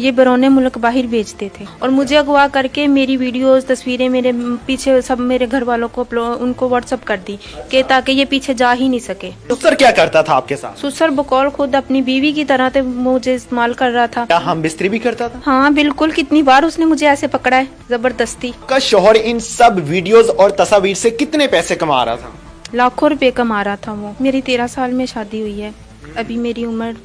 ये बैरून मुल्क बाहर भेजते थे और मुझे अगवा करके मेरी वीडियोस तस्वीरें मेरे पीछे सब मेरे घर वालों को उनको व्हाट्सअप कर दी कि ताकि ये पीछे जा ही नहीं सके। ससुर क्या करता था आपके साथ? ससुर बकौल खुद अपनी बीवी की तरह थे, मुझे इस्तेमाल कर रहा था। क्या हम बिस्तरी भी करता था? हाँ बिल्कुल, कितनी बार उसने मुझे ऐसे पकड़ा है जबरदस्ती। का शौहर इन सब वीडियोस और तस्वीर से कितने पैसे कमा रहा था? लाखों रुपए कमा रहा था वो। मेरी 13 साल में शादी हुई है, अभी मेरी उम्र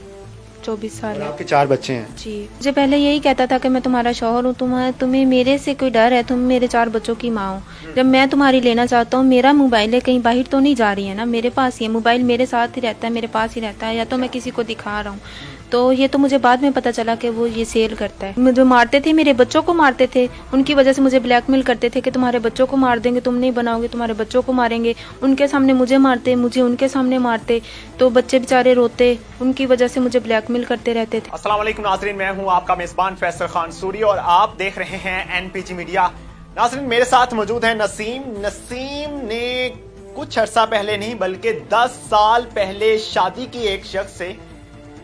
24 साल है। आपके 4 बच्चे हैं? जी, मुझे पहले यही कहता था कि मैं तुम्हारा शौहर हूँ, तुम्हें मेरे से कोई डर है, तुम मेरे 4 बच्चों की माँ हो। जब मैं तुम्हारी लेना चाहता हूँ, मेरा मोबाइल है, कहीं बाहर तो नहीं जा रही है ना, मेरे पास ही है मोबाइल, मेरे साथ ही रहता है, मेरे पास ही रहता है, या तो मैं किसी को दिखा रहा हूँ। तो ये तो मुझे बाद में पता चला कि वो ये सेल करता है। मुझे मारते थे, मेरे बच्चों को मारते थे, उनकी वजह से मुझे ब्लैकमेल करते थे कि तुम्हारे बच्चों को मार देंगे, तुम नहीं बनाओगे, तुम्हारे बच्चों को मारेंगे। उनके सामने मुझे मारते, मुझे उनके सामने मारते, तो बच्चे बेचारे रोते, उनकी वजह से मुझे ब्लैकमेल करते रहते थे। अस्सलाम वालेकुम नाज़रीन, मैं हूं आपका मेजबान फैसल खान सूरी और आप देख रहे हैं एनपीजी मीडिया। नाज़रीन, मेरे साथ मौजूद है नसीम। नसीम ने कुछ अरसा पहले नहीं बल्कि 10 साल पहले शादी की एक शख्स से।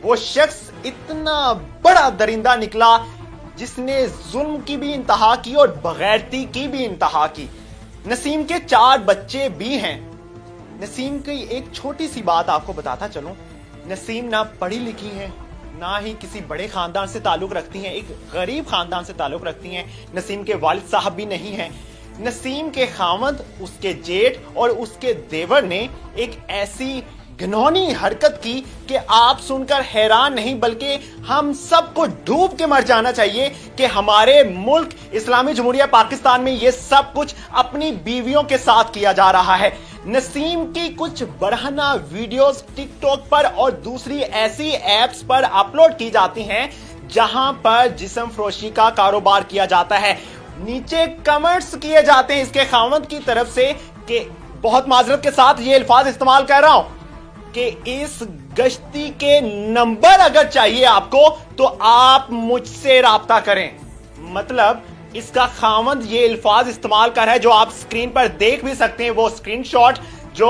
वो शख्स इतना बड़ा दरिंदा निकला जिसने जुल्म की भी इंतहा की और बगैरती की भी इंतहा की। नसीम के 4 बच्चे भी हैं। नसीम की एक छोटी सी बात आपको बताता चलूं, नसीम ना पढ़ी लिखी है, ना ही किसी बड़े खानदान से ताल्लुक रखती हैं, एक गरीब खानदान से ताल्लुक रखती हैं। नसीम के वालिद साहब भी नहीं हैं। नसीम के खामद, उसके जेठ और उसके देवर ने एक ऐसी घिनौनी हरकत की कि आप सुनकर हैरान नहीं बल्कि हम सबको डूब के मर जाना चाहिए कि हमारे मुल्क इस्लामी जमहूरिया पाकिस्तान में ये सब कुछ अपनी बीवियों के साथ किया जा रहा है। नसीम की कुछ बरहना वीडियोस टिकटॉक पर और दूसरी ऐसी एप्स पर अपलोड की जाती हैं जहां पर जिस्म फरोशी का कारोबार किया जाता है। नीचे कमेंट्स किए जाते हैं इसके खामद की तरफ से कि बहुत माजरत के साथ ये अल्फाज इस्तेमाल कर रहा हूं कि इस गश्ती के नंबर अगर चाहिए आपको तो आप मुझसे राब्ता करें। मतलब इसका खामद ये अल्फाज इस्तेमाल कर है जो आप स्क्रीन पर देख भी सकते हैं। वो स्क्रीनशॉट जो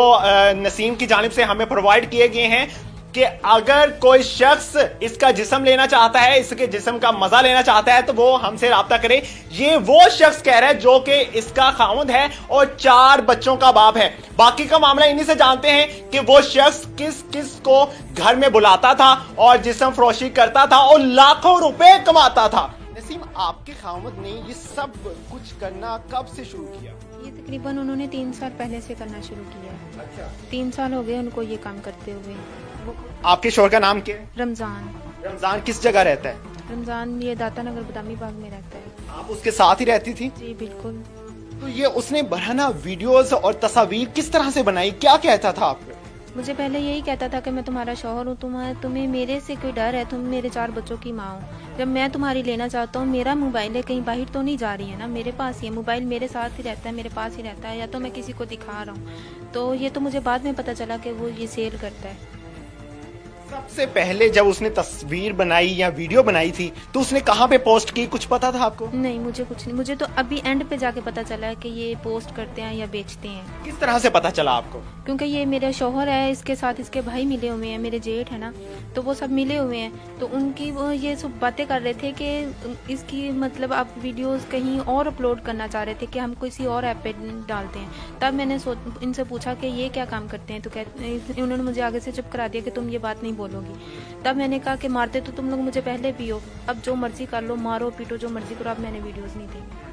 नसीम की जानिब से हमें प्रोवाइड किए गए हैं कि अगर कोई शख्स इसका जिस्म लेना चाहता है, इसके जिस्म का मजा लेना चाहता है तो वो हमसे राब्ता करे। ये वो शख्स कह रहा है जो कि इसका खामुद है और 4 बच्चों का बाप है। बाकी का मामला इन्हीं से जानते हैं कि वो शख्स किस किस को घर में बुलाता था और जिस्म फरोशी करता था और लाखों रुपए कमाता था। नसीम, आपके खामुद ने ये सब कुछ करना कब से शुरू किया? ये तकरीबन उन्होंने 3 साल पहले से करना शुरू किया। अच्छा, 3 साल हो गए उनको ये काम करते हुए। आपके शोहर का नाम क्या है? रमजान। रमजान किस जगह रहता है? रमजान ये दाता नगर बदामी बाग में रहता है। आप उसके साथ ही रहती थी? जी बिल्कुल। तो ये उसने बरहना वीडियोस और तस्वीर किस तरह से बनाई, क्या कहता था आपको? मुझे पहले यही कहता था कि मैं तुम्हारा शौहर हूँ, तुम्हें मेरे से कोई डर है, तुम मेरे 4 बच्चों की माँ हो। जब मैं तुम्हारी लेना चाहता हूँ, मेरा मोबाइल है, कहीं बाहर तो नहीं जा रही है ना, मेरे पास ही है मोबाइल, मेरे साथ ही रहता है, मेरे पास ही रहता है, या तो मैं किसी को दिखा रहा हूँ। तो ये तो मुझे बाद में पता चला कि वो ये सेल करता है। सबसे पहले जब उसने तस्वीर बनाई या वीडियो बनाई थी तो उसने कहाँ पे पोस्ट की, कुछ पता था आपको? नहीं, मुझे कुछ नहीं, मुझे तो अभी एंड पे जाके पता चला है कि ये पोस्ट करते हैं या बेचते हैं। किस तरह से पता चला आपको? क्योंकि ये मेरा शौहर है, इसके साथ इसके भाई मिले हुए हैं, मेरे जेठ है ना, तो वो सब मिले हुए हैं। तो उनकी वो ये सब बातें कर रहे थे कि इसकी मतलब आप वीडियोस कहीं और अपलोड करना चाह रहे थे कि हम किसी और ऐप पे डालते हैं। तब मैंने इनसे पूछा कि ये क्या काम करते हैं, तो कहते उन्होंने मुझे आगे से चुप करा दिया कि तुम ये बात नहीं बोलोगी। तब मैंने कहा कि मारते तो तुम लोग मुझे पहले भी हो, अब जो मर्जी कर लो, मारो पीटो जो मर्जी करो, अब मैंने वीडियोस नहीं देखी।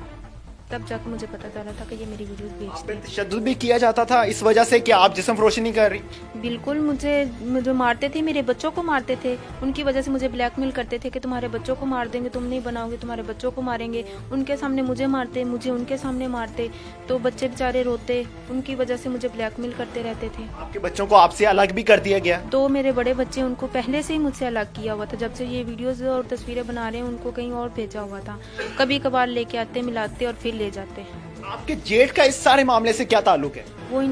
तब जाकर मुझे पता चला था कि ये मेरी वीडियोस बेचते हैं। तशद्दुद भी किया जाता था इस वजह से कि आप जिस्म फरोशी नहीं कर रही? बिल्कुल, मुझे मारते थे, मेरे बच्चों को मारते थे, उनकी वजह से मुझे ब्लैकमेल करते थे कि तुम्हारे बच्चों को मार देंगे, तुम नहीं बनाओगे, तुम्हारे बच्चों को मारेंगे। उनके सामने मुझे मारते, मुझे उनके सामने मारते, तो बच्चे बेचारे रोते, उनकी वजह से मुझे ब्लैकमेल करते रहते थे। आपके बच्चों को आपसे अलग भी कर दिया गया? 2 मेरे बड़े बच्चे, उनको पहले से ही मुझसे अलग किया हुआ था। जब से ये वीडियोस और तस्वीरें बना रहे हैं, उनको कहीं और भेजा हुआ था। कभी कभार लेके आते, मिलाते और फिर ले जाते। आपके जेठ का इस सारे मामले से क्या ताल्लुक है?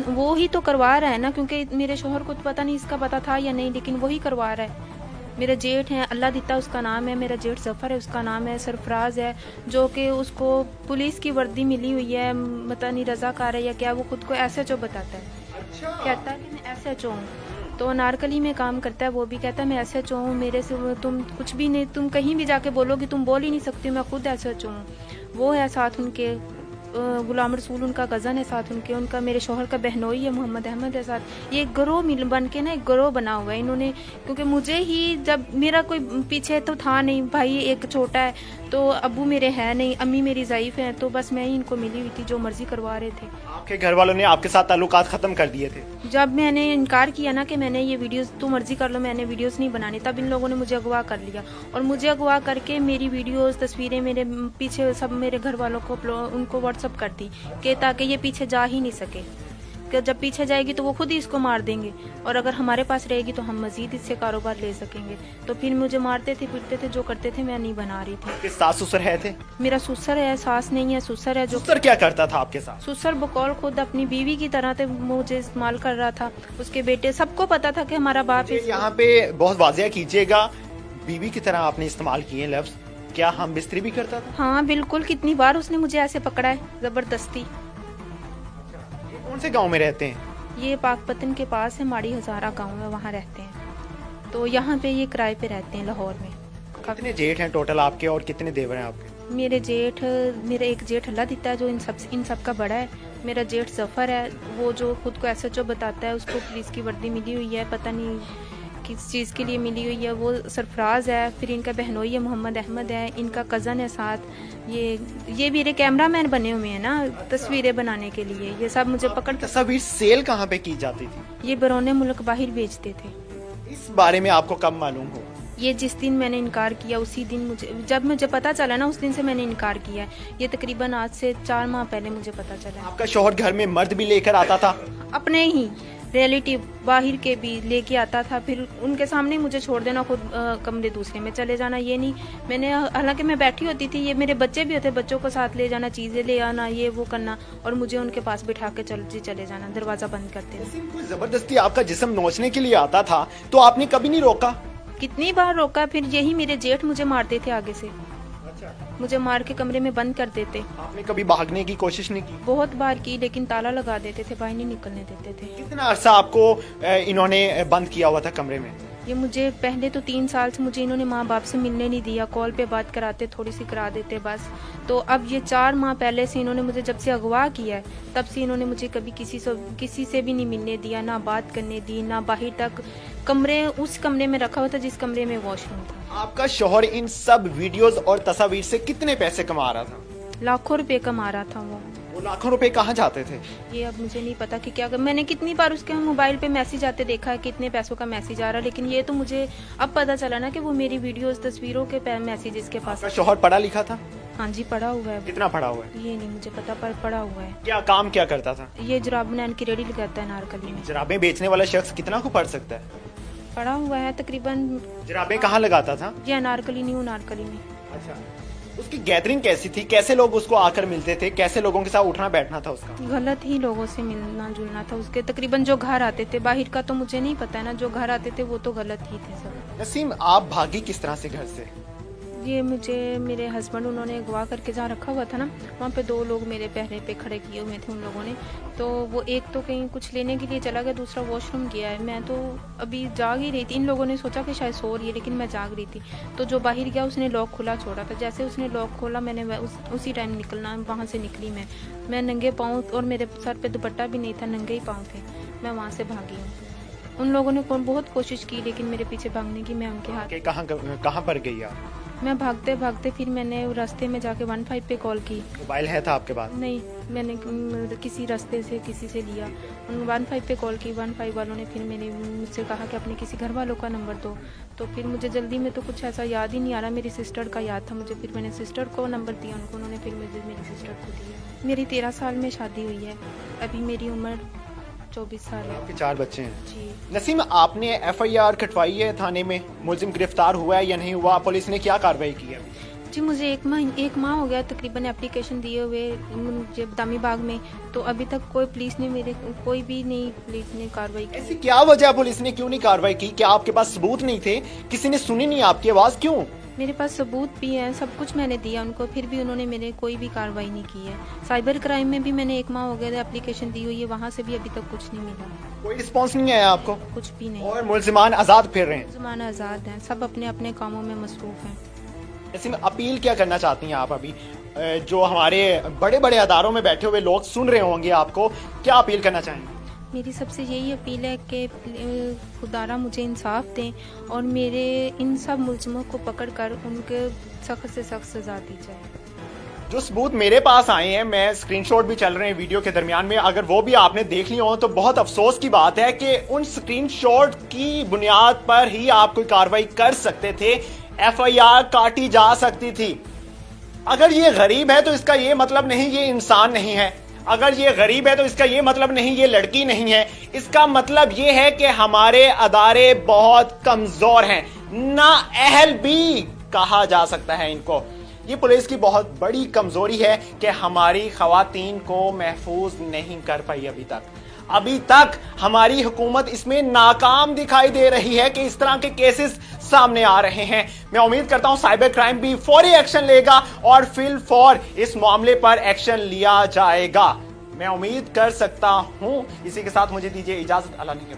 वो ही तो करवा रहा है ना, क्योंकि मेरे शोहर को तो पता नहीं, इसका पता था या नहीं, लेकिन वही करवा रहा है। मेरा जेठ है, अल्लाह दिता उसका नाम है, मेरा जेठ जफर है उसका नाम है, सरफराज है, जो कि उसको पुलिस की वर्दी मिली हुई है, पता नहीं रजाकार है या क्या, वो खुद को एसएचओ बताता है। अच्छा। कहता है कि मैं एसएचओ हूँ। तो अनारकली में काम करता है, वो भी कहता है मैं SHO हूँ, मेरे से तुम कुछ भी नहीं, तुम कहीं भी जाके बोलोगी तुम बोल ही नहीं सकती, मैं खुद SHO हूँ। वो है साथ उनके गुलाम रसूल उनका कज़न है, साथ उनका मेरे शोहर का बहनोई है मोहम्मद अहमद है साथ। ये एक गिरोह मिल बन के ना एक गिरोह बना हुआ है इन्होंने, क्योंकि मुझे ही जब मेरा कोई पीछे तो था नहीं, भाई एक छोटा है तो अब्बू मेरे है नहीं, अम्मी मेरी ज़ईफ़ है, तो बस मैं ही इनको मिली हुई थी, जो मर्जी करवा रहे थे। आपके घर वालों ने आपके साथ ताल्लुकात खत्म कर दिए थे? जब मैंने इनकार किया ना कि मैंने ये वीडियोस तू मर्जी कर लो, मैंने वीडियोस नहीं बनानी, तब इन लोगों ने मुझे अगवा कर लिया और मुझे अगवा करके मेरी वीडियोस तस्वीरें मेरे पीछे सब मेरे घर वालों को उनको व्हाट्सअप कर दी कि ताकि ये पीछे जा ही नहीं सके, कि जब पीछे जाएगी तो वो खुद ही इसको मार देंगे और अगर हमारे पास रहेगी तो हम मजीद इससे कारोबार ले सकेंगे। तो फिर मुझे मारते थे पीटते थे, जो करते थे मैं नहीं बना रही थी। आपके सास ससुर है थे? मेरा ससुर है, सास नहीं है, ससुर है। जो ससुर क्या करता था आपके साथ? ससुर बकौल खुद अपनी बीवी की तरह थे, मुझे इस्तेमाल कर रहा था। उसके बेटे सबको पता था कि हमारा बाप यहाँ पे बहुत वाजिया कीजिएगा, बीवी की तरह आपने इस्तेमाल किए लफ्ज, क्या हम बिस्तरी भी करता था? हाँ बिल्कुल, कितनी बार उसने मुझे ऐसे पकड़ा है जबरदस्ती। कौन से गांव में रहते हैं? ये पाकपतन के पास है, माड़ी हजारा गांव है, वहाँ रहते हैं। तो यहाँ पे ये किराए पे रहते हैं लाहौर में। कितने जेठ हैं टोटल आपके और कितने देवर हैं आपके? मेरा एक जेठ अल्लाह दिता है जो इन सब का बड़ा है। मेरा जेठ जफर है, वो जो खुद को SHO बताता है, उसको पुलिस की वर्दी मिली हुई है, पता नहीं किस चीज़ के लिए मिली हुई है। वो सरफराज है, फिर इनका बहनोई है मोहम्मद अहमद है, इनका कज़न है साथ। ये मेरे कैमरामैन बने हुए हैं ना तस्वीरें बनाने के लिए। ये सब मुझे पकड़ तस्वीर सेल कहाँ पे की जाती थी? ये बरौने मुल्क बाहर बेचते थे। इस बारे में आपको कब मालूम हो? ये जिस दिन मैंने इनकार किया उसी दिन जब मुझे पता चला ना, उस दिन से मैंने इनकार किया है। ये तकरीबन आज से 4 माह पहले मुझे पता चला। आपका शौहर घर में मर्द भी लेकर आता था? अपने ही रिलेटिव बाहर के भी लेके आता था, फिर उनके सामने मुझे छोड़ देना, खुद कमरे दूसरे में चले जाना। ये नहीं, मैंने हालांकि मैं बैठी होती थी, ये मेरे बच्चे भी होते, बच्चों को साथ ले जाना, चीजें ले आना, ये वो करना, और मुझे उनके पास बिठा के चले जाना, दरवाजा बंद करते थे। कोई जबरदस्ती आपका जिस्म नोचने के लिए आता था तो आपने कभी नहीं रोका? कितनी बार रोका, फिर यही मेरे जेठ मुझे मारते थे आगे से। मुझे मार के कमरे में बंद कर देते। आपने कभी भागने की कोशिश नहीं की? बहुत बार की, लेकिन ताला लगा देते थे, बाहर नहीं निकलने देते थे। कितना अरसा आपको इन्होंने बंद किया हुआ था कमरे में? ये मुझे पहले तो 3 साल से मुझे इन्होंने माँ बाप से मिलने नहीं दिया, कॉल पे बात कराते, थोड़ी सी करा देते बस। तो अब ये 4 माह पहले से इन्होंने मुझे जब से अगवा किया है, तब से इन्होंने मुझे कभी किसी से भी नहीं मिलने दिया, ना बात करने दी, ना बाहर तक। उस कमरे में रखा हुआ था जिस कमरे में वॉशरूम था। आपका शौहर इन सब वीडियोस और तस्वीर से कितने पैसे कमा रहा था? लाखों रुपए कमा रहा था वो लाखों रुपए कहाँ जाते थे? ये अब मुझे नहीं पता कि क्या। मैंने कितनी बार उसके मोबाइल पे मैसेज आते देखा है, कितने पैसों का मैसेज आ रहा है, लेकिन ये तो मुझे अब पता चला ना कि वो मेरी वीडियोस तस्वीरों के मैसेजेस के पास। शौहर पढ़ा लिखा था? हाँ जी, पढ़ा हुआ है। कितना पढ़ा हुआ है? ये नहीं मुझे पता, पर पढ़ा हुआ है। क्या काम क्या करता था? ये जुराब बनाने की रेडी लगाता है नारकली में। जुराबें बेचने वाला शख्स कितना को पढ़ सकता है? पढ़ा हुआ है तकरीबन। जुराबें कहाँ लगाता था? ये अनारकली, न्यू नारकली में। अच्छा, उसकी गैदरिंग कैसी थी? कैसे लोग उसको आकर मिलते थे? कैसे लोगों के साथ उठना बैठना था उसका? गलत ही लोगों से मिलना जुलना था उसके। तकरीबन जो घर आते थे, बाहर का तो मुझे नहीं पता है ना, जो घर आते थे वो तो गलत ही थे सब। नसीम, आप भागी किस तरह से घर से? ये मेरे हस्बैंड उन्होंने अगवा करके जहाँ रखा हुआ था ना, वहाँ पे 2 लोग मेरे पहरे पे खड़े किए हुए थे उन लोगों ने। तो वो एक तो कहीं कुछ लेने के लिए चला गया, दूसरा वॉशरूम गया है। मैं तो अभी जाग ही रही थी, इन लोगों ने सोचा कि शायद सो रही है, लेकिन मैं जाग रही थी। तो जो बाहर गया उसने लॉक खुला छोड़ा था, जैसे उसने लॉक खोला मैंने उसी टाइम निकलना, वहाँ से निकली मैं नंगे पाँव, और मेरे सर पे दुपट्टा भी नहीं था, नंगे ही पाँव थे। मैं वहाँ से भागी हूँ। उन लोगों ने बहुत कोशिश की, लेकिन मेरे पीछे भागने की, मैं उनके हाथ। कहाँ पर गई आप? मैं भागते भागते फिर मैंने रास्ते में जाके 15 पे कॉल की। मोबाइल है था आपके पास? नहीं, मैंने किसी रास्ते से किसी से लिया। 15 पे कॉल की, 15 वालों ने फिर मुझसे कहा कि अपने किसी घर वालों का नंबर दो। तो फिर मुझे जल्दी में तो कुछ ऐसा याद ही नहीं आ रहा, मेरी सिस्टर का याद था मुझे। फिर मैंने सिस्टर को नंबर दिया उनको, उन्होंने फिर मुझे मेरी सिस्टर को दिया। मेरी 13 साल में शादी हुई है, अभी मेरी उम्र 24 साल है। आपके 4 बच्चे हैं? जी। नसीम, आपने FIR कटवाई है थाने में? मुलजिम गिरफ्तार हुआ है या नहीं हुआ? पुलिस ने क्या कार्रवाई की है? जी, मुझे एक माह हो गया तकरीबन एप्लीकेशन दिए हुए मुझे बदामी बाग में। तो अभी तक पुलिस ने कार्रवाई की। ऐसी क्या वजह पुलिस ने क्यों नहीं कार्रवाई की? क्या आपके पास सबूत नहीं थे? किसी ने सुनी नहीं आपकी आवाज? क्यों? मेरे पास सबूत भी है, सब कुछ मैंने दिया उनको, फिर भी उन्होंने मेरे कोई भी कार्रवाई नहीं की है। साइबर क्राइम में भी मैंने 1 माह हो गया एप्लीकेशन दी हुई है, वहाँ से भी अभी तक कुछ नहीं मिला, कोई रिस्पॉन्स नहीं आया आपको? कुछ भी नहीं। और मुलजिमान आजाद फिर रहे हैं। ज़माना आज़ाद हैं, सब अपने अपने कामों में मसरूफ़ हैं। ऐसे में अपील क्या करना चाहती हैं आप अभी? जो हमारे बड़े बड़े अदारोों में बैठे हुए लोग सुन रहे होंगे आपको, क्या अपील करना चाहेंगे? मेरी सबसे यही अपील है कि खुदारा मुझे इंसाफ दें और मेरे इन सब मुलजमों को पकड़कर उनके सख्त से सख्त सजा दी जाए। जो सबूत मेरे पास आए हैं, मैं स्क्रीनशॉट भी चल रहे हैं वीडियो के दरमियान में, अगर वो भी आपने देख लिया हो तो बहुत अफसोस की बात है कि उन स्क्रीनशॉट की बुनियाद पर ही आप कोई कार्रवाई कर सकते थे, एफआईआर काटी जा सकती थी। अगर ये गरीब है तो इसका ये मतलब नहीं ये इंसान नहीं है। अगर ये गरीब है तो इसका ये मतलब नहीं ये लड़की नहीं है। इसका मतलब ये है कि हमारे अदारे बहुत कमजोर हैं, नाअहल भी कहा जा सकता है इनको। ये पुलिस की बहुत बड़ी कमजोरी है कि हमारी खवातीन को महफूज नहीं कर पाई अभी तक हमारी हुकूमत इसमें नाकाम दिखाई दे रही है कि इस तरह के केसेस सामने आ रहे हैं। मैं उम्मीद करता हूं साइबर क्राइम भी फौरी एक्शन लेगा और फिल फौर इस मामले पर एक्शन लिया जाएगा। मैं उम्मीद कर सकता हूं। इसी के साथ मुझे दीजिए इजाजत। अल्लाह ने